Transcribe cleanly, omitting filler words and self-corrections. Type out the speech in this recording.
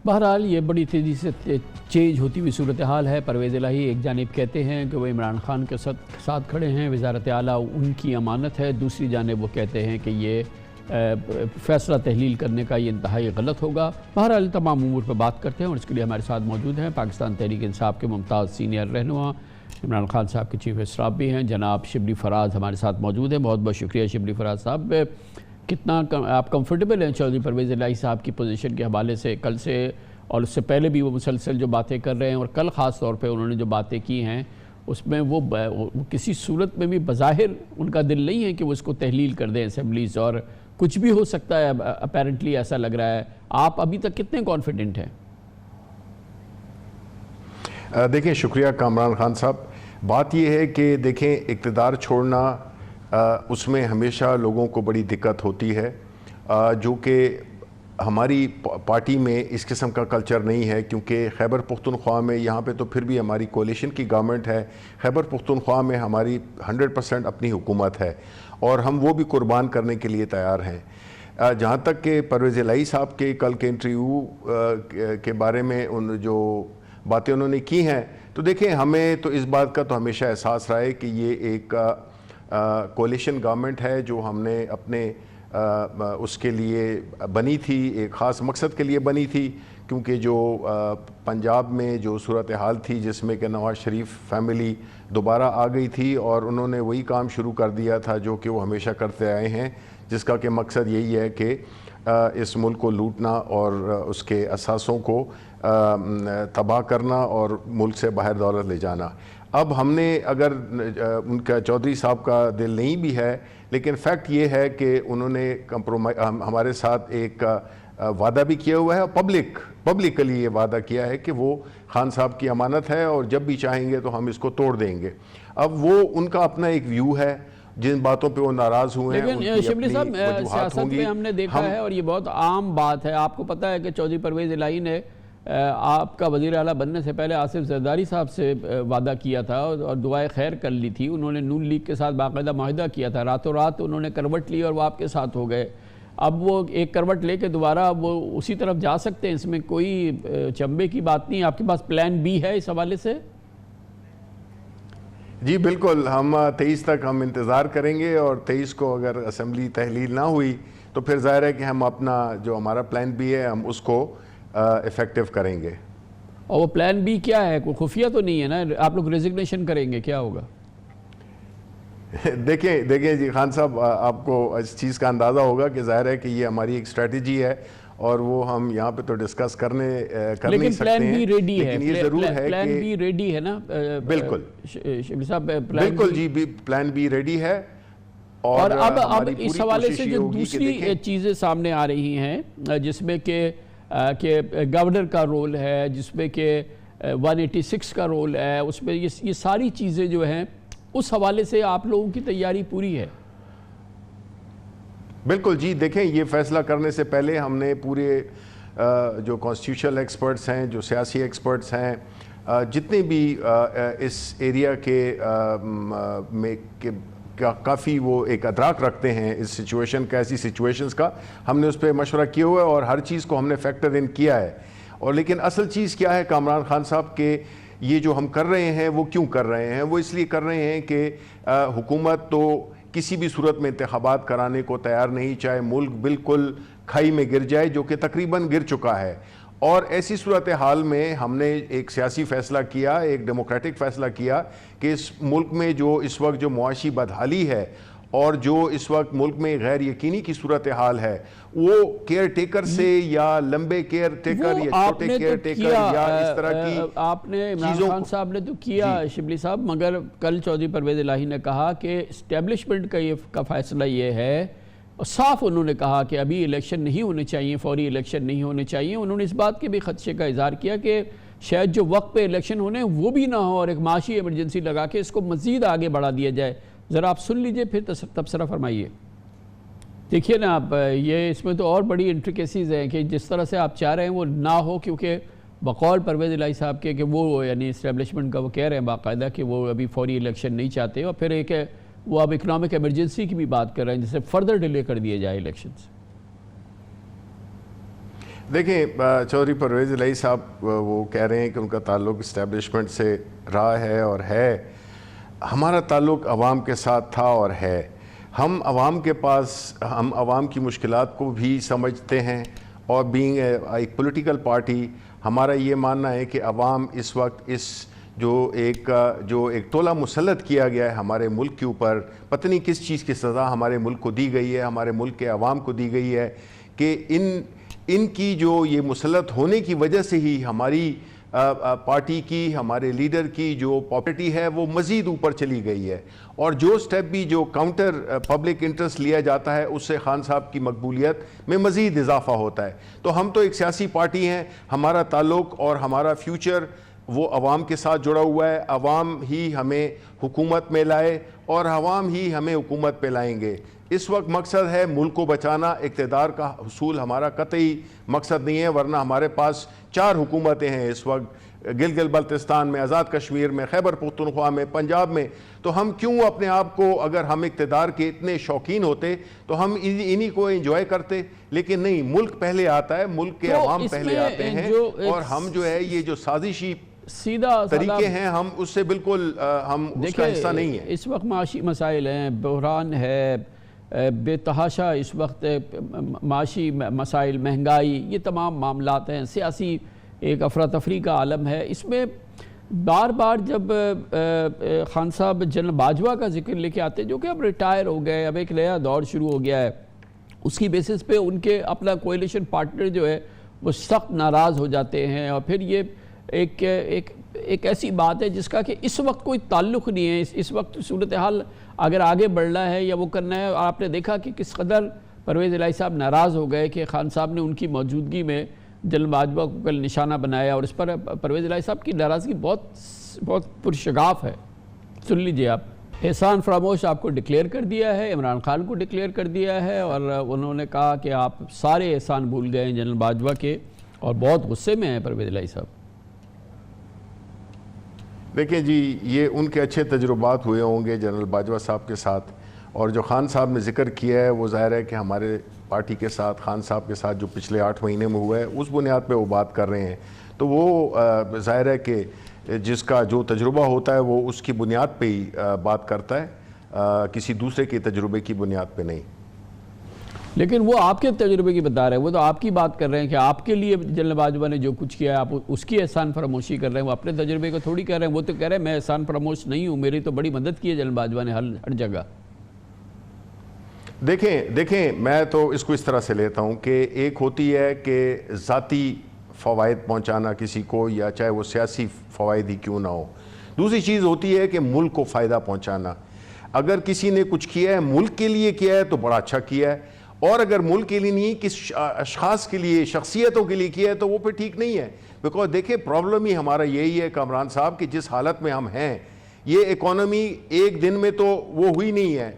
بہرحال یہ بڑی تیزی سے چینج ہوتی ہوئی صورتحال ہے۔ پرویز الہی ایک جانب کہتے ہیں کہ وہ عمران خان کے ساتھ کھڑے ہیں، وزارت اعلیٰ ان کی امانت ہے، دوسری جانب وہ کہتے ہیں کہ یہ فیصلہ تحلیل کرنے کا یہ انتہائی غلط ہوگا۔ بہرحال تمام امور پر بات کرتے ہیں اور اس کے لیے ہمارے ساتھ موجود ہیں پاکستان تحریک انصاف کے ممتاز سینئر رہنما، عمران خان صاحب کے چیف اسٹاف بھی ہیں، جناب شبلی فراز ہمارے ساتھ موجود ہیں۔ بہت بہت شکریہ شبلی فراز صاحب۔ کتنا آپ کمفرٹیبل ہیں چودھری پرویز الہی صاحب کی پوزیشن کے حوالے سے؟ کل سے اور اس سے پہلے بھی وہ مسلسل جو باتیں کر رہے ہیں اور کل خاص طور پہ انہوں نے جو باتیں کی ہیں اس میں وہ کسی صورت میں بھی بظاہر ان کا دل نہیں ہے کہ وہ اس کو تحلیل کر دیں اسمبلیز، اور کچھ بھی ہو سکتا ہے اپیرنٹلی ایسا لگ رہا ہے۔ آپ ابھی تک کتنے کانفیڈنٹ ہیں؟ دیکھیں، شکریہ کامران خان صاحب۔ بات یہ ہے کہ دیکھیں، اقتدار چھوڑنا اس میں ہمیشہ لوگوں کو بڑی دقت ہوتی ہے، جو کہ ہماری پارٹی میں اس قسم کا کلچر نہیں ہے، کیونکہ خیبر پختونخوا میں یہاں پہ تو پھر بھی ہماری کولیشن کی گورنمنٹ ہے، خیبر پختونخوا میں ہماری 100% اپنی حکومت ہے اور ہم وہ بھی قربان کرنے کے لیے تیار ہیں۔ جہاں تک کہ پرویز الہی صاحب کے کل کے انٹرویو کے بارے میں ان جو باتیں انہوں نے کی ہیں، تو دیکھیں ہمیں تو اس بات کا تو ہمیشہ احساس رہا ہے کہ یہ ایک کولیشن گورنمنٹ ہے جو ہم نے اپنے اس کے لیے بنی تھی، ایک خاص مقصد کے لیے بنی تھی، کیونکہ جو پنجاب میں جو صورتحال تھی جس میں کہ نواز شریف فیملی دوبارہ آ گئی تھی اور انہوں نے وہی کام شروع کر دیا تھا جو کہ وہ ہمیشہ کرتے آئے ہیں، جس کا کہ مقصد یہی ہے کہ اس ملک کو لوٹنا اور اس کے اساسوں کو تباہ کرنا اور ملک سے باہر دولت لے جانا۔ اب ہم نے اگر ان کا چودھری صاحب کا دل نہیں بھی ہے، لیکن فیکٹ یہ ہے کہ انہوں نے ہمارے ساتھ ایک وعدہ بھی کیا ہوا ہے اور پبلکلی یہ وعدہ کیا ہے کہ وہ خان صاحب کی امانت ہے اور جب بھی چاہیں گے تو ہم اس کو توڑ دیں گے۔ اب وہ ان کا اپنا ایک ویو ہے، جن باتوں پہ وہ ناراض ہوئے ہیں لیکن شبلی صاحب سیاست میں ہم نے دیکھا ہے اور یہ بہت عام بات ہے، آپ کو پتہ ہے کہ چودھری پرویز الہی نے آپ کا وزیر اعلیٰ بننے سے پہلے آصف زرداری صاحب سے وعدہ کیا تھا اور دعائے خیر کر لی تھی، انہوں نے نون لیگ کے ساتھ باقاعدہ معاہدہ کیا تھا، راتوں رات انہوں نے کروٹ لی اور وہ آپ کے ساتھ ہو گئے۔ اب وہ ایک کروٹ لے کے دوبارہ وہ اسی طرف جا سکتے ہیں، اس میں کوئی چنبے کی بات نہیں۔ آپ کے پاس پلان بی ہے اس حوالے سے؟ جی بالکل، ہم 23 تک ہم انتظار کریں گے اور 23 کو اگر اسمبلی تحلیل نہ ہوئی تو پھر ظاہر ہے کہ ہم اپنا جو ہمارا پلان بی ہے ہم اس کو ایفیکٹو کریں گے۔ اور وہ پلان بی کیا ہے؟ کوئی خفیہ تو نہیں ہے نا؟ آپ لوگ ریزگنیشن کریں گے؟ کیا ہوگا؟ دیکھیں جی خان صاحب، آپ کو اس چیز کا اندازہ ہوگا کہ ظاہر ہے کہ یہ ہماری ایک اسٹریٹجی ہے اور وہ ہم یہاں پہ تو ڈسکس کر نہیں سکتے ہیں، لیکن یہ ضرور ہے کہ پلان بی ریڈی ہے نا؟ بالکل شبلی صاحب، بالکل جی، پلان بی ریڈی ہے۔ اور اب اس حوالے سے جو دوسری چیزیں سامنے آ رہی ہیں جس میں کہ گورنر کا رول ہے، جس میں کہ 186 کا رول ہے، اس میں یہ ساری چیزیں جو ہیں اس حوالے سے آپ لوگوں کی تیاری پوری ہے؟ بالکل جی، دیکھیں یہ فیصلہ کرنے سے پہلے ہم نے پورے جو کانسٹیٹیوشنل ایکسپرٹس ہیں، جو سیاسی ایکسپرٹس ہیں، جتنے بھی اس ایریا کے میں کافی وہ ایک ادراک رکھتے ہیں اس سچویشن کا، ایسی سچویشنز کا، ہم نے اس پہ مشورہ کیا ہوا ہے اور ہر چیز کو ہم نے فیکٹر ان کیا ہے۔ اور لیکن اصل چیز کیا ہے کامران خان صاحب، کہ یہ جو ہم کر رہے ہیں وہ کیوں کر رہے ہیں؟ وہ اس لیے کر رہے ہیں کہ حکومت تو کسی بھی صورت میں انتخابات کرانے کو تیار نہیں، چاہے ملک بالکل کھائی میں گر جائے، جو کہ تقریباً گر چکا ہے۔ اور ایسی صورتحال میں ہم نے ایک سیاسی فیصلہ کیا، ایک ڈیموکریٹک فیصلہ کیا کہ اس ملک میں جو اس وقت جو معاشی بدحالی ہے اور جو اس وقت ملک میں غیر یقینی کی صورتحال ہے، وہ کیئر ٹیکر سے یا لمبے کیئر ٹیکر یا چھوٹے کیئر ٹیکر یا اس طرح کی آپ نے عمران خان صاحب نے تو کیا شبلی صاحب، مگر کل چودھری پرویز الہی نے کہا کہ اسٹیبلشمنٹ کا فیصلہ یہ ہے، اور صاف انہوں نے کہا کہ ابھی الیکشن نہیں ہونے چاہیے، فوری الیکشن نہیں ہونے چاہیے۔ انہوں نے اس بات کے بھی خدشے کا اظہار کیا کہ شاید جو وقت پہ الیکشن ہونے وہ بھی نہ ہو اور ایک معاشی ایمرجنسی لگا کے اس کو مزید آگے بڑھا دیا جائے۔ ذرا آپ سن لیجئے پھر تبصرہ فرمائیے۔ دیکھیے نا آپ، یہ اس میں تو اور بڑی انٹریکیسیز ہیں کہ جس طرح سے آپ چاہ رہے ہیں وہ نہ ہو، کیونکہ بقول پرویز الہی صاحب کے کہ وہ یعنی اسٹیبلشمنٹ کا وہ کہہ رہے ہیں باقاعدہ کہ وہ ابھی فوری الیکشن نہیں چاہتے، اور پھر ایک وہ اب اکنامک ایمرجنسی کی بھی بات کر رہے ہیں جسے فردر ڈیلے کر دیے جائے الیکشنز۔ دیکھیں چودھری پرویز الہی صاحب وہ کہہ رہے ہیں کہ ان کا تعلق اسٹیبلشمنٹ سے رہا ہے اور ہے. ہمارا تعلق عوام کے ساتھ تھا اور ہے. ہم عوام کی مشکلات کو بھی سمجھتے ہیں اور بینگ ایک پولیٹیکل پارٹی ہمارا یہ ماننا ہے کہ عوام اس وقت جو ایک ٹولہ مسلط کیا گیا ہے ہمارے ملک کے اوپر، پتہ نہیں کس چیز کی سزا ہمارے ملک کو دی گئی ہے، ہمارے ملک کے عوام کو دی گئی ہے کہ ان کی جو یہ مسلط ہونے کی وجہ سے ہی ہماری پارٹی کی، ہمارے لیڈر کی جو پاپولرٹی ہے وہ مزید اوپر چلی گئی ہے. اور جو سٹیپ بھی جو کاؤنٹر پبلک انٹرسٹ لیا جاتا ہے اس سے خان صاحب کی مقبولیت میں مزید اضافہ ہوتا ہے. تو ہم تو ایک سیاسی پارٹی ہیں، ہمارا تعلق اور ہمارا فیوچر وہ عوام کے ساتھ جڑا ہوا ہے. عوام ہی ہمیں حکومت میں لائے اور عوام ہی ہمیں حکومت پہ لائیں گے. اس وقت مقصد ہے ملک کو بچانا. اقتدار کا حصول ہمارا قطعی مقصد نہیں ہے، ورنہ ہمارے پاس 4 حکومتیں ہیں اس وقت، گلگت بلتستان میں، آزاد کشمیر میں، خیبر پختونخوا میں، پنجاب میں. تو ہم کیوں اپنے آپ کو، اگر ہم اقتدار کے اتنے شوقین ہوتے تو ہم انہی کو انجوائے کرتے. لیکن نہیں، ملک پہلے آتا ہے، ملک کے عوام پہلے آتے ہیں. اور ہم جو ہے یہ جو سازشی طریقے ہیں ہم اس سے بالکل ہم اس کا حصہ نہیں ہیں. اس وقت معاشی مسائل ہیں، بحران ہے، بے تحاشا اس وقت معاشی مسائل، مہنگائی، یہ تمام معاملات ہیں. سیاسی ایک افراتفری کا عالم ہے. اس میں بار بار جب خان صاحب جنرل باجوہ کا ذکر لے کے آتے ہیں جو کہ اب ریٹائر ہو گئے، اب ایک نیا دور شروع ہو گیا ہے، اس کی بیسس پہ ان کے اپنا کوئلیشن پارٹنر جو ہے وہ سخت ناراض ہو جاتے ہیں. اور پھر یہ ایک ایسی بات ہے جس کا کہ اس وقت کوئی تعلق نہیں ہے. اس وقت صورتحال اگر آگے بڑھنا ہے یا وہ کرنا ہے. آپ نے دیکھا کہ کس قدر پرویز الہی صاحب ناراض ہو گئے کہ خان صاحب نے ان کی موجودگی میں جنرل باجوہ کو کل نشانہ بنایا، اور اس پر پرویز الہی صاحب کی ناراضگی بہت پرشگاف ہے. سن لیجئے آپ. احسان فراموش آپ کو ڈکلیئر کر دیا ہے، عمران خان کو ڈکلیئر کر دیا ہے، اور انہوں نے کہا کہ آپ سارے احسان بھول گئے ہیں جنرل باجوہ کے، اور بہت غصے میں ہیں پرویز الہی صاحب. دیکھیں جی، یہ ان کے اچھے تجربات ہوئے ہوں گے جنرل باجوہ صاحب کے ساتھ، اور جو خان صاحب نے ذکر کیا ہے وہ ظاہر ہے کہ ہمارے پارٹی کے ساتھ، خان صاحب کے ساتھ جو پچھلے 8 مہینے میں ہوا ہے اس بنیاد پہ وہ بات کر رہے ہیں. تو وہ ظاہر ہے کہ جس کا جو تجربہ ہوتا ہے وہ اس کی بنیاد پہ ہی بات کرتا ہے، کسی دوسرے کے تجربے کی بنیاد پہ نہیں. لیکن وہ آپ کے تجربے کی بتا رہے ہیں، وہ تو آپ کی بات کر رہے ہیں کہ آپ کے لیے جنرل باجوہ نے جو کچھ کیا ہے آپ اس کی احسان فراموشی کر رہے ہیں. وہ اپنے تجربے کو تھوڑی کہہ رہے ہیں. وہ تو کہہ رہے ہیں میں احسان فراموش نہیں ہوں، میری تو بڑی مدد کی ہے جنرل باجوہ نے ہر جگہ. دیکھیں میں تو اس کو اس طرح سے لیتا ہوں کہ ایک ہوتی ہے کہ ذاتی فوائد پہنچانا کسی کو، یا چاہے وہ سیاسی فوائد ہی کیوں نہ ہو. دوسری چیز ہوتی ہے کہ ملک کو فائدہ پہنچانا. اگر کسی نے کچھ کیا ہے ملک کے لیے کیا ہے تو بڑا اچھا کیا ہے، اور اگر ملک کے لیے نہیں، کس اشخاص کے لیے، شخصیتوں کے لیے کیا ہے تو وہ پھر ٹھیک نہیں ہے. بیکاز دیکھیں پرابلم ہی ہمارا یہی ہے کامران صاحب کہ جس حالت میں ہم ہیں، یہ اکانومی ایک دن میں تو وہ ہوئی نہیں ہے.